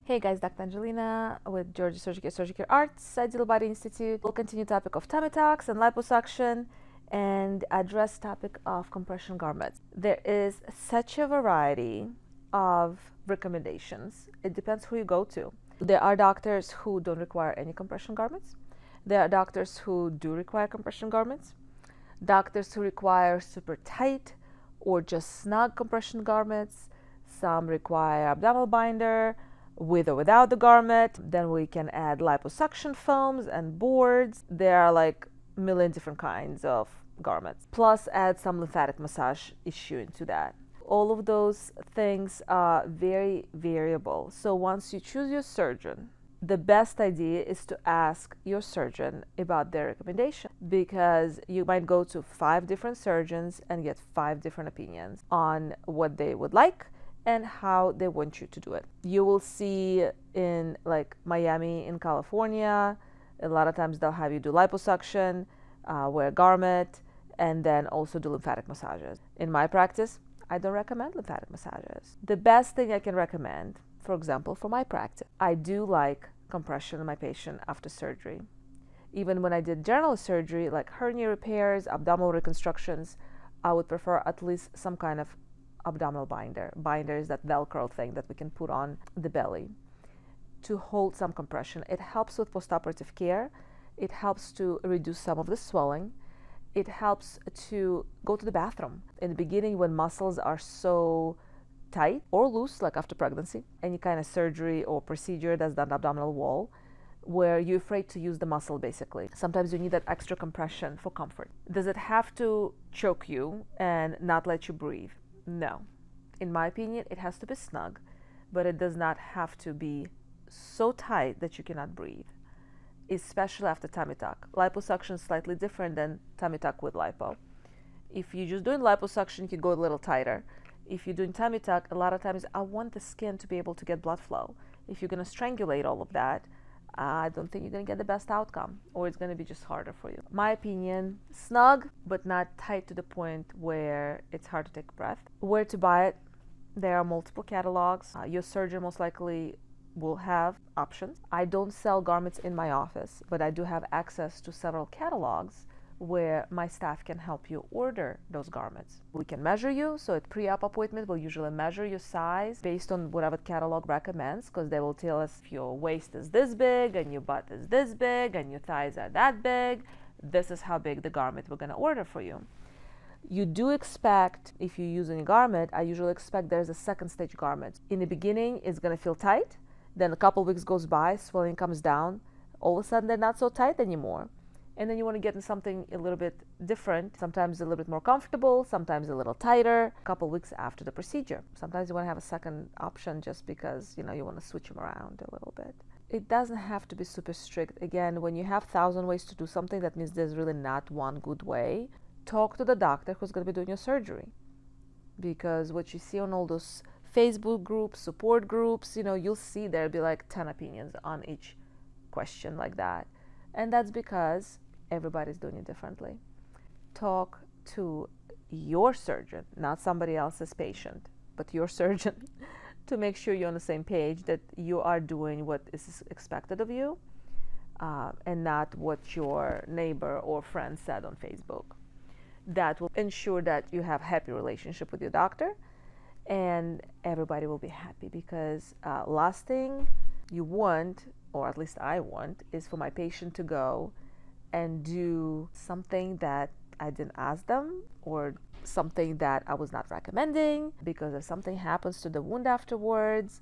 Hey guys, Dr. Angelina with Georgia Surgical Arts, Ideal Body Institute. We'll continue topic of tummy tucks and liposuction and address topic of compression garments. There is such a variety of recommendations. It depends who you go to. There are doctors who don't require any compression garments. There are doctors who do require compression garments. Doctors who require super tight or just snug compression garments. Some require abdominal binder with or without the garment. Then we can add liposuction foams and boards. There are like a million different kinds of garments. Plus add some lymphatic massage issue into that. All of those things are very variable. So once you choose your surgeon, the best idea is to ask your surgeon about their recommendation, because you might go to 5 different surgeons and get 5 different opinions on what they would like and how they want you to do it. You will see in like Miami in California, a lot of times they'll have you do liposuction, wear a garment, and then also do lymphatic massages. In my practice, I don't recommend lymphatic massages. The best thing I can recommend, for example, for my practice, I do like compression on my patient after surgery. Even when I did general surgery, like hernia repairs, abdominal reconstructions, I would prefer at least some kind of abdominal binder. Binder is that Velcro thing that we can put on the belly to hold some compression. It helps with postoperative care. It helps to reduce some of the swelling. It helps to go to the bathroom. In the beginning, when muscles are so tight or loose, like after pregnancy, any kind of surgery or procedure that's done abdominal wall, where you're afraid to use the muscle basically. Sometimes you need that extra compression for comfort. Does it have to choke you and not let you breathe? No. In my opinion, it has to be snug, but it does not have to be so tight that you cannot breathe, especially after tummy tuck. Liposuction is slightly different than tummy tuck with lipo. If you're just doing liposuction, you can go a little tighter. If you're doing tummy tuck, a lot of times I want the skin to be able to get blood flow. If you're going to strangulate all of that, I don't think you're going to get the best outcome, or it's going to be just harder for you. My opinion, snug, but not tight to the point where it's hard to take breath. Where to buy it? There are multiple catalogs. Your surgeon most likely will have options. I don't sell garments in my office, but I do have access to several catalogs where my staff can help you order those garments. We can measure you, so at pre-op appointment we'll usually measure your size based on whatever catalog recommends, because they will tell us if your waist is this big and your butt is this big and your thighs are that big, this is how big the garment we're going to order for you. You do expect, if you're using a garment, I usually expect there's a second stage garment. In the beginning it's going to feel tight, then a couple weeks goes by, swelling comes down, all of a sudden they're not so tight anymore. And then you want to get in something a little bit different, sometimes a little bit more comfortable, sometimes a little tighter, a couple weeks after the procedure. Sometimes you want to have a second option just because, you want to switch them around a little bit. It doesn't have to be super strict. Again, when you have 1,000 ways to do something, that means there's really not one good way. Talk to the doctor who's going to be doing your surgery. Because what you see on all those Facebook groups, support groups, you'll see there'll be like 10 opinions on each question like that. And that's because everybody's doing it differently. Talk to your surgeon, not somebody else's patient, but your surgeon, to make sure you're on the same page, that you are doing what is expected of you, and not what your neighbor or friend said on Facebook. That will ensure that you have a happy relationship with your doctor, and everybody will be happy, because last thing you want, or at least I want, is for my patient to go and do something that I didn't ask them, or something that I was not recommending, because if something happens to the wound afterwards,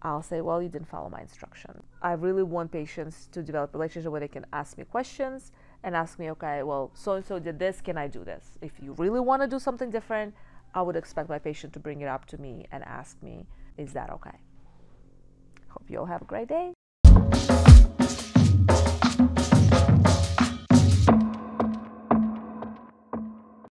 I'll say, well, you didn't follow my instruction. I really want patients to develop a relationship where they can ask me questions and ask me, okay, well, so-and-so did this, can I do this? If you really want to do something different, I would expect my patient to bring it up to me and ask me, is that okay? Hope you all have a great day.